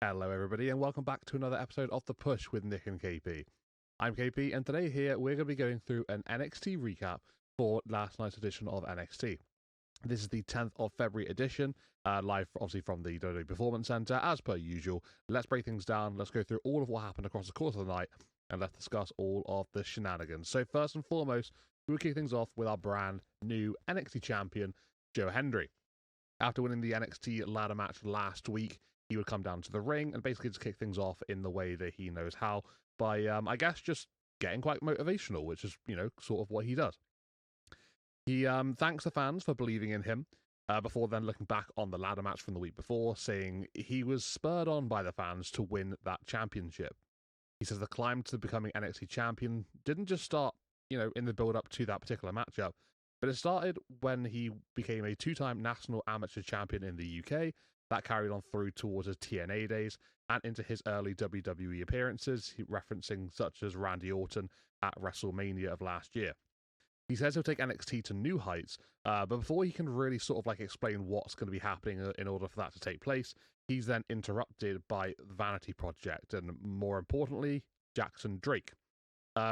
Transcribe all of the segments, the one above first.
Hello everybody and welcome back to another episode of The Push with Nick and KP. I'm KP and today here we're going to be going through an NXT recap for last night's edition of NXT. This is the 10th of February edition, live obviously from the WWE Performance Center as per usual. Let's break things down, let's go through all of what happened across the course of the night and let's discuss all of the shenanigans. So first and foremost, we will kick things off with our brand new NXT champion, Joe Hendry. After winning the NXT ladder match last week, he would come down to the ring and basically just kick things off in the way that he knows how by, I guess, just getting quite motivational, which is, sort of what he does. He thanks the fans for believing in him, before then looking back on the ladder match from the week before, saying he was spurred on by the fans to win that championship. He says the climb to becoming NXT champion didn't just start, in the build-up to that particular matchup, but it started when he became a two-time national amateur champion in the UK. That carried on through towards his TNA days and into his early WWE appearances, referencing such as Randy Orton at WrestleMania of last year. He says he'll take NXT to new heights, but before he can really sort of explain what's going to be happening in order for that to take place, he's then interrupted by Vanity Project and, more importantly, Jackson Drake.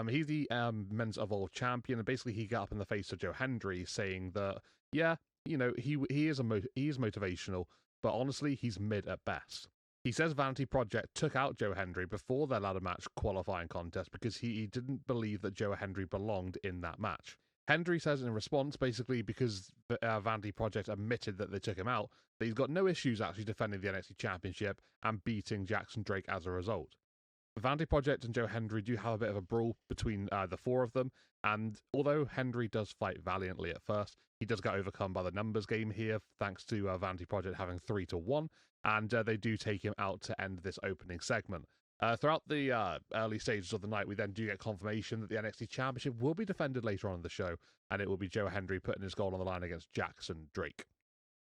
He's the Men's Evolve champion, and basically he got up in the face of Joe Hendry, saying that, he is motivational, but honestly, he's mid at best. He says Vanity Project took out Joe Hendry before their ladder match qualifying contest because he didn't believe that Joe Hendry belonged in that match. Hendry says in response, basically because Vanity Project admitted that they took him out, that he's got no issues actually defending the NXT Championship and beating Jackson Drake as a result. Vanity Project and Joe Hendry do have a bit of a brawl between the four of them, and although Hendry does fight valiantly at first, he does get overcome by the numbers game here, thanks to Vanity Project having 3-1, and they do take him out to end this opening segment. Throughout the early stages of the night, we then do get confirmation that the NXT Championship will be defended later on in the show, and it will be Joe Hendry putting his gold on the line against Jackson Drake.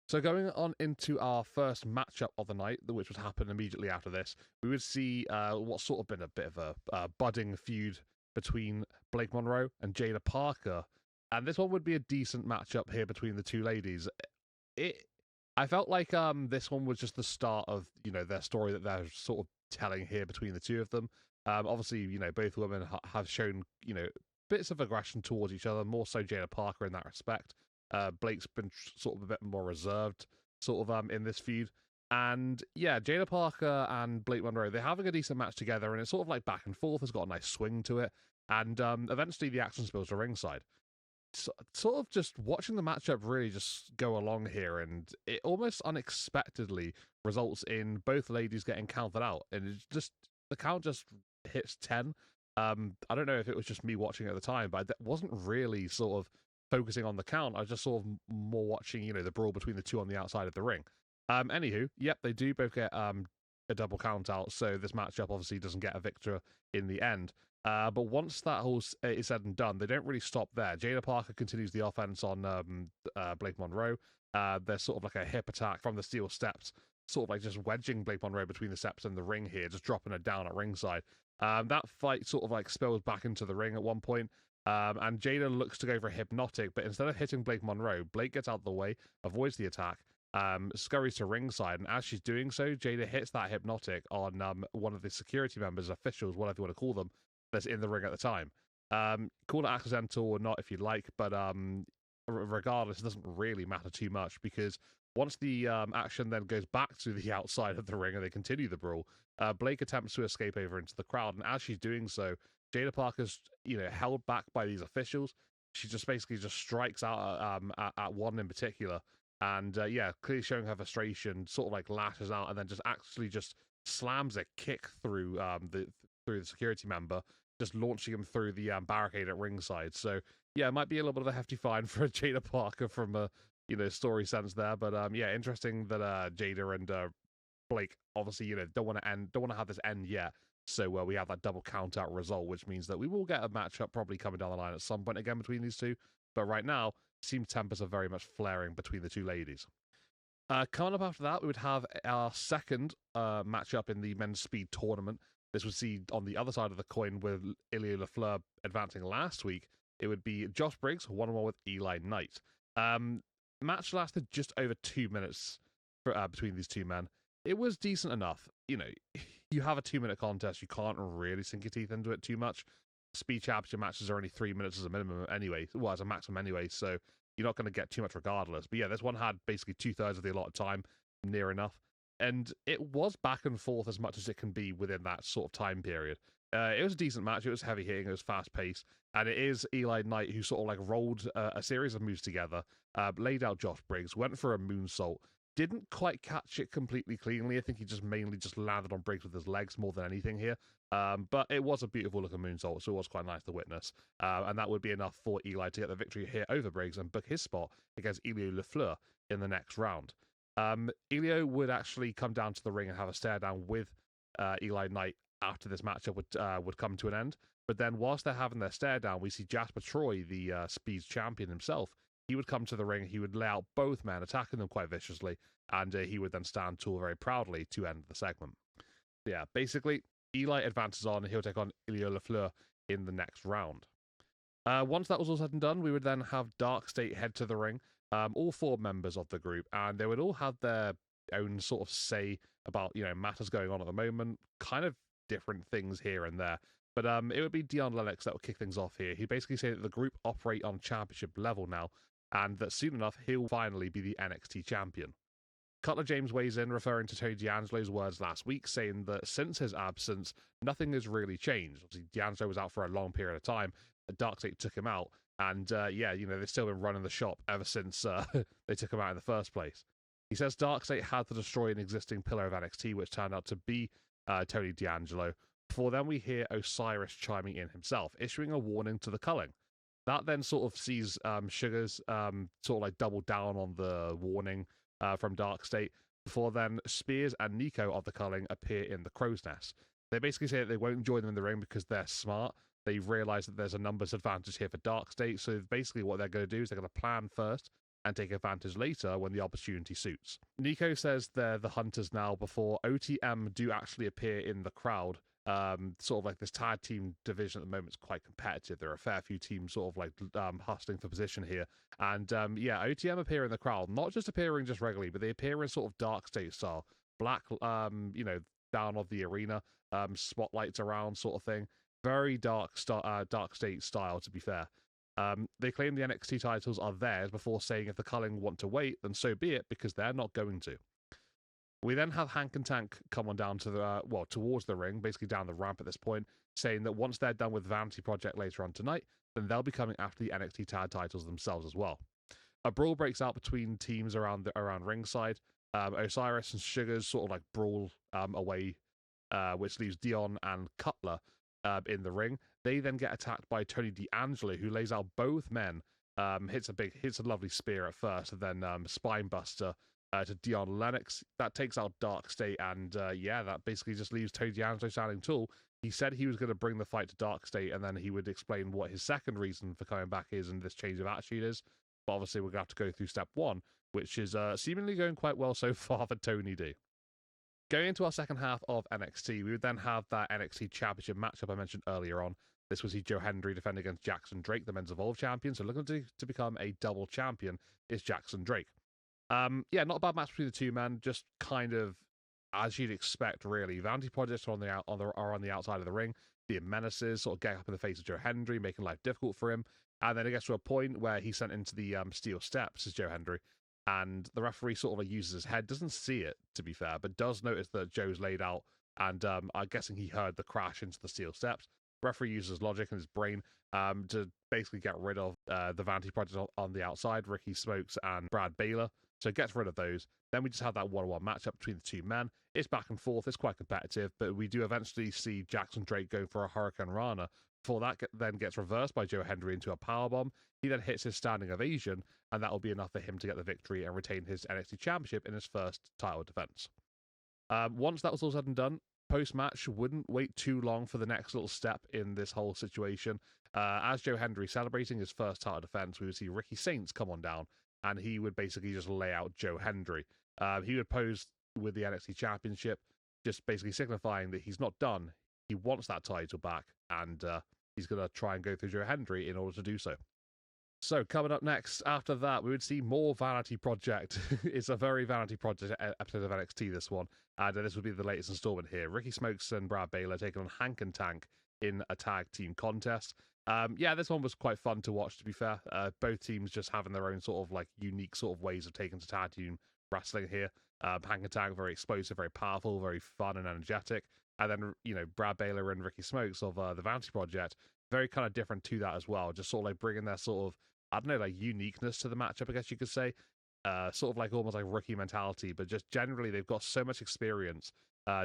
So going on into our first matchup of the night, which would happen immediately after this, we would see what's sort of been a bit of a budding feud between Blake Monroe and Jada Parker. And this one would be a decent matchup here between the two ladies. I felt like this one was just the start of, their story that they're sort of telling here between the two of them. Obviously, both women have shown, bits of aggression towards each other, more so Jada Parker in that respect. Blake's been sort of a bit more reserved, sort of in this feud. And yeah, Jada Parker and Blake Monroe, they're having a decent match together, and it's sort of like back and forth. It's got a nice swing to it. And eventually the action spills to ringside. Sort of just watching the matchup really just go along here, and it almost unexpectedly results in both ladies getting counted out. And it's just, the count just hits 10. I don't know if it was just me watching at the time, but I wasn't really sort of focusing on the count. I was just sort of more watching, the brawl between the two on the outside of the ring. Anywho, yep, they do both get a double count out, so this matchup obviously doesn't get a victor in the end. But once that whole is said and done, they don't really stop there. Jada Parker continues the offense on Blake Monroe. There's sort of like a hip attack from the steel steps, sort of like just wedging Blake Monroe between the steps and the ring here, just dropping her down at ringside. That fight sort of spills back into the ring at one point. And Jada looks to go for a hypnotic, but instead of hitting Blake Monroe, Blake gets out of the way, avoids the attack, scurries to ringside, and as she's doing so, Jada hits that hypnotic on one of the security members, officials, whatever you want to call them, that's in the ring at the time. Call it accidental or not if you'd like, but regardless, it doesn't really matter too much, because once the action then goes back to the outside of the ring and they continue the brawl, Blake attempts to escape over into the crowd, and as she's doing so, Jada Parker's, held back by these officials. She just basically just strikes out at one in particular, and clearly showing her frustration, sort of lashes out, and then just actually just slams a kick through the security member, just launching him through the barricade at ringside. So yeah, it might be a little bit of a hefty fine for Jada Parker from a story sense there, but interesting that Jada and Blake obviously don't want to have this end yet. So we have that double count out result, which means that we will get a matchup probably coming down the line at some point again between these two. But right now, seems tempers are very much flaring between the two ladies. Coming up after that, we would have our second matchup in the men's speed tournament. This would see on the other side of the coin with Ilya Lafleur advancing last week. It would be Josh Briggs 1-on-1 with Eli Knight. Match lasted just over 2 minutes between these two men. it was decent enough. You know, you have a 2-minute contest, you can't really sink your teeth into it too much. Speed championship matches are only 3 minutes as a minimum anyway, well, as a maximum anyway, so you're not going to get too much regardless. But yeah, this one had basically 2/3 of the allotted time, near enough. And it was back and forth as much as it can be within that sort of time period. It was a decent match. It was heavy hitting. It was fast paced. And it is Eli Knight who sort of like rolled a series of moves together, laid out Josh Briggs, went for a moonsault, didn't quite catch it completely cleanly. I think he just mainly just landed on Briggs with his legs more than anything here. But it was a beautiful looking moonsault, so it was quite nice to witness. And that would be enough for Eli to get the victory here over Briggs and book his spot against Elio Lafleur in the next round. Elio would actually come down to the ring and have a stare down with Eli Knight after this matchup would come to an end. But then whilst they're having their stare down, we see Jasper Troy, the Speeds champion himself. He would come to the ring, he would lay out both men, attacking them quite viciously, and he would then stand tall very proudly to end the segment. Yeah, basically, Eli advances on, and he'll take on Elio Lafleur in the next round. Once that was all said and done, we would then have Dark State head to the ring, all 4 members of the group, and they would all have their own sort of say about, you know, matters going on at the moment, kind of different things here and there. But it would be Dion Lennox that would kick things off here. He'd basically say that the group operate on championship level now, and that soon enough he'll finally be the NXT champion. Cutler James weighs in, referring to Tony D'Angelo's words last week, saying that since his absence, nothing has really changed. Obviously, D'Angelo was out for a long period of time. Darkseid took him out, and yeah, you know, they've still been running the shop ever since they took him out in the first place. He says Darkseid had to destroy an existing pillar of NXT, which turned out to be Tony D'Angelo. Before then, we hear Osiris chiming in himself, issuing a warning to the culling. That then sort of sees Sugars sort of like double down on the warning from Dark State. Before then, Spears and Nico of the culling appear in the crow's nest. They basically say that they won't join them in the ring because they're smart. They realize that there's a numbers advantage here for Dark State, so basically what they're going to do is they're going to plan first and take advantage later when the opportunity suits. Nico says they're the hunters now before OTM do actually appear in the crowd. Sort of like this tag team division at the moment is quite competitive. There are a fair few teams sort of like hustling for position here. And yeah, OTM appear in the crowd, not just appearing just regularly, but they appear in sort of Dark State style. Black, you know, down of the arena, spotlights around sort of thing. Very dark State style, to be fair. They claim the NXT titles are theirs before saying if the culling want to wait, then so be it, because they're not going to. We then have Hank and Tank come on down to the, well, towards the ring, basically down the ramp at this point, saying that once they're done with Vanity Project later on tonight, then they'll be coming after the NXT tag titles themselves as well. A brawl breaks out between teams around ringside. Osiris and Sugars sort of like brawl away, which leaves Dion and Cutler in the ring. They then get attacked by Tony D'Angelo, who lays out both men, hits a lovely spear at first, and then spine buster to Dion Lennox. That takes out Dark State, and yeah, that basically just leaves Tony D'Angelo standing tall. He said he was going to bring the fight to Dark State, and then he would explain what his second reason for coming back is and this change of attitude is. But obviously, we're going to have to go through step 1, which is seemingly going quite well so far for Tony D. Going into our second half of NXT, we would then have that NXT Championship matchup I mentioned earlier on. This was Joe Hendry defending against Jackson Drake, the Men's Evolve champion. So looking to become a double champion is Jackson Drake. Yeah, not a bad match between the two men. Just kind of as you'd expect, really. Vanity Projects are on the outside of the ring, being menaces, sort of getting up in the face of Joe Hendry, making life difficult for him. And then it gets to a point where he's sent into the steel steps as Joe Hendry. And the referee sort of like uses his head, doesn't see it, to be fair, but does notice that Joe's laid out. And I'm guessing he heard the crash into the steel steps. Referee uses logic and his brain to basically get rid of the Vanity Project on the outside, Ricky Smokes and Brad Baylor. So it gets rid of those. Then we just have that 1-on-1 matchup between the two men. It's back and forth. It's quite competitive, but we do eventually see Jackson Drake go for a Hurricane Rana. Before that then gets reversed by Joe Hendry into a powerbomb. He then hits his standing ovation, and that will be enough for him to get the victory and retain his NXT Championship in his first title defense. Once that was all said and done, post-match wouldn't wait too long for the next little step in this whole situation. As Joe Hendry celebrating his first title defense, we would see Ricky Saints come on down, and he would basically just lay out Joe Hendry. He would pose with the NXT Championship, just basically signifying that he's not done. He wants that title back, and he's going to try and go through Joe Hendry in order to do so. So coming up next, after that, we would see more Vanity Project. It's a very Vanity Project episode of NXT, this one. And this would be the latest installment here. Ricky Smokes and Brad Baylor taking on Hank and Tank in a tag team contest. Yeah, this one was quite fun to watch, to be fair. Both teams just having their own sort of like unique sort of ways of taking to tag team wrestling here. Hank and Tank, very explosive, very powerful, very fun and energetic. And then, you know, Brad Baylor and Ricky Smokes of the Vanity Project, very kind of different to that as well. Just sort of like bringing their sort of, I don't know, like uniqueness to the matchup, I guess you could say. Sort of like almost like rookie mentality, but just generally they've got so much experience,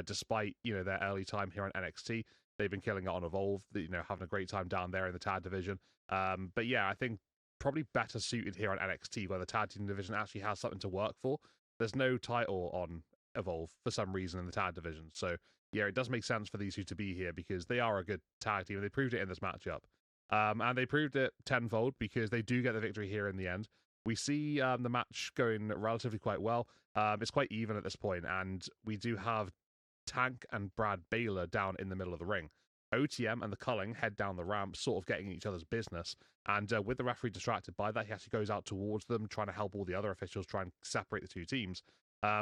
despite, you know, their early time here on NXT. They've been killing it on Evolve, you know, having a great time down there in the tag division. But yeah, I think probably better suited here on NXT, where the tag team division actually has something to work for. There's no title on Evolve for some reason in the tag division. So yeah, it does make sense for these two to be here because they are a good tag team and they proved it in this matchup. And they proved it tenfold because they do get the victory here in the end. We see the match going relatively quite well. It's quite even at this point, and we do have Tank and Brad Baylor down in the middle of the ring. OTM and the Culling head down the ramp, sort of getting each other's business. And with the referee distracted by that, he actually goes out towards them, trying to help all the other officials try and separate the two teams.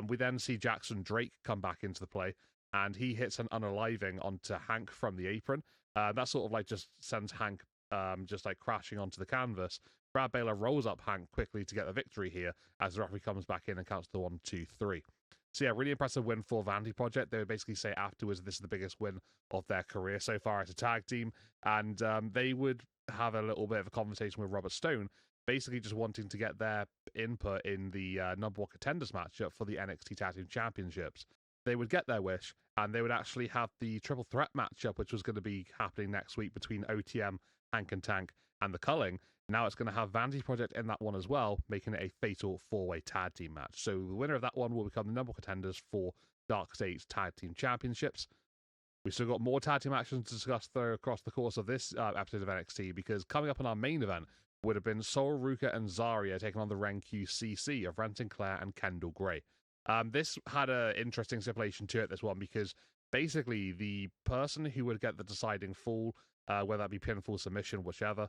We then see Jackson Drake come back into the play, and he hits an unaliving onto Hank from the apron. That sort of like just sends Hank just like crashing onto the canvas. Brad Baylor rolls up Hank quickly to get the victory here as the referee comes back in and counts the 1, 2, 3. So yeah, really impressive win for Vanity Project. They would basically say afterwards this is the biggest win of their career so far as a tag team, and they would have a little bit of a conversation with Robert Stone, basically just wanting to get their input in the number one contenders matchup for the NXT Tag Team Championships. They would get their wish, and they would actually have the triple threat matchup, which was going to be happening next week between OTM, Hank and Tank, and the Culling. Now it's going to have Vanity Project in that one as well, making it a fatal four-way tag team match. So the winner of that one will become the number one contenders for Dark State's Tag Team Championships. We've still got more tag team actions to discuss across the course of this episode of NXT, because coming up on our main event would have been solruca and Zaria taking on the RenQCC of Renton Clare and Kendall Gray. This had an interesting stipulation to it, this one, because basically the person who would get the deciding fall, whether that be pinfall, submission, whichever,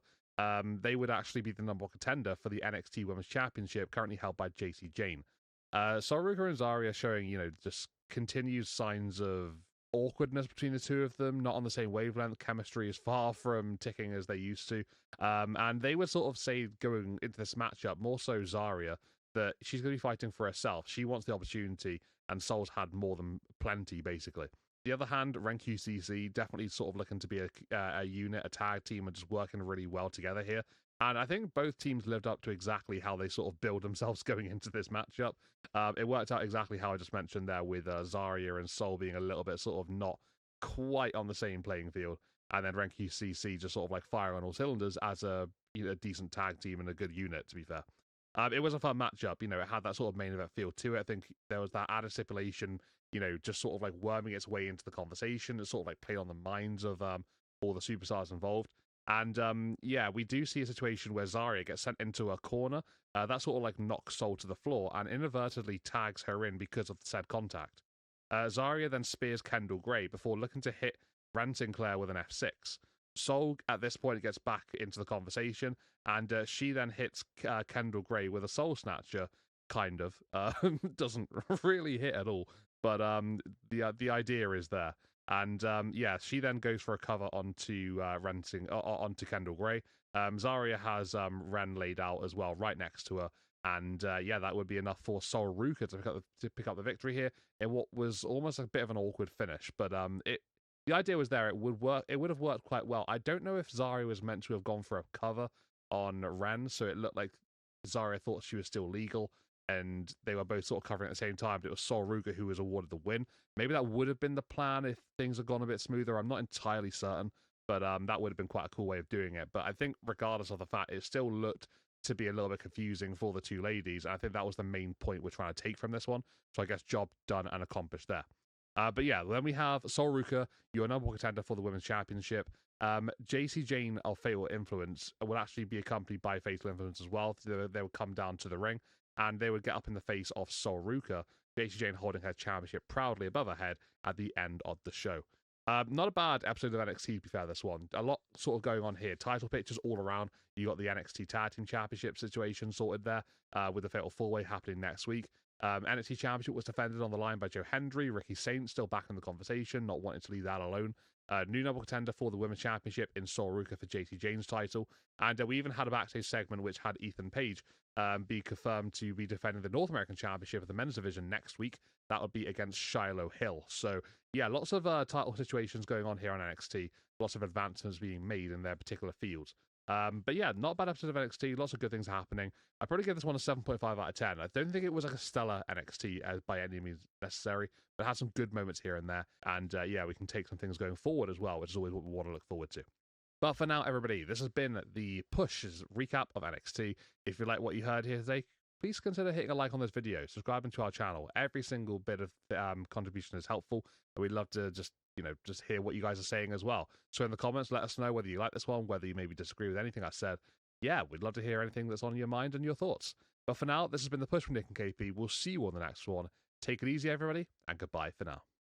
they would actually be the number one contender for the NXT Women's Championship, currently held by JC Jane. solruca and Zaria showing, you know, just continued signs of awkwardness between the two of them, not on the same wavelength. Chemistry is far from ticking as they used to. And they would sort of say going into this matchup, more so Zaria, that she's going to be fighting for herself. She wants the opportunity, and Sol's had more than plenty, basically. The other hand, RenQCC definitely sort of looking to be a unit, a tag team, and just working really well together here. And I think both teams lived up to exactly how they sort of build themselves going into this matchup. It worked out exactly how I just mentioned there, with Zaria and Sol being a little bit sort of not quite on the same playing field, and then RenQCC just sort of like firing on all cylinders as a decent tag team and a good unit, to be fair. It was a fun matchup. You know, it had that sort of main event feel to it. I think there was that added stipulation, you know, just sort of like worming its way into the conversation. It sort of like played on the minds of all the superstars involved. And yeah, we do see a situation where Zaria gets sent into a corner. That sort of like knocks Sol to the floor and inadvertently tags her in because of the said contact. Zaria then spears Kendall Gray before looking to hit Renton Clare with an F6. Sol, at this point, gets back into the conversation, and she then hits Kendall Gray with a Soul Snatcher, kind of. Doesn't really hit at all, but the idea is there. And yeah, she then goes for a cover onto onto Kendall Gray. Zaria has Ren laid out as well, right next to her. And yeah, that would be enough for solruca to pick up the victory here in what was almost a bit of an awkward finish. But the idea was there. It would work. It would have worked quite well. I don't know if Zaria was meant to have gone for a cover on Ren, so it looked like Zaria thought she was still legal, and they were both sort of covering at the same time, but it was solruca who was awarded the win. Maybe that would have been the plan if things had gone a bit smoother. I'm not entirely certain, but that would have been quite a cool way of doing it. But I think regardless of the fact, it still looked to be a little bit confusing for the two ladies. And I think that was the main point we're trying to take from this one. So I guess job done and accomplished there. But yeah, then we have solruca, your number one contender for the Women's Championship. JC Jane of Fatal Influence will actually be accompanied by Fatal Influence as well. They would come down to the ring, and they would get up in the face of solruca, JC Jane holding her championship proudly above her head at the end of the show. Not a bad episode of NXT, to be fair, this one. A lot sort of going on here. Title pictures all around. You got the NXT Tag Team Championship situation sorted there, with the Fatal 4-Way happening next week. NXT Championship was defended on the line by Joe Hendry. Ricky Saints still back in the conversation, not wanting to leave that alone. New number contender for the Women's Championship in solruca for JT Jane's title. And we even had a backstage segment which had Ethan Page be confirmed to be defending the North American Championship of the men's division next week. That would be against Shiloh Hill. So, yeah, lots of title situations going on here on NXT. Lots of advancements being made in their particular fields. But yeah, not a bad episode of NXT. Lots of good things happening. I'd probably give this one a 7.5 out of 10. I don't think it was like a stellar NXT by any means necessary, but it had some good moments here and there. And yeah, we can take some things going forward as well, which is always what we want to look forward to. But for now, everybody, this has been the Push's recap of NXT. If you like what you heard here today, please consider hitting a like on this video, subscribing to our channel. Every single bit of contribution is helpful, and we'd love to just hear what you guys are saying as well. So in the comments, let us know whether you like this one, whether you maybe disagree with anything I said. Yeah, we'd love to hear anything that's on your mind and your thoughts. But for now, this has been The Push from Nick and KP. We'll see you on the next one. Take it easy, everybody, and goodbye for now.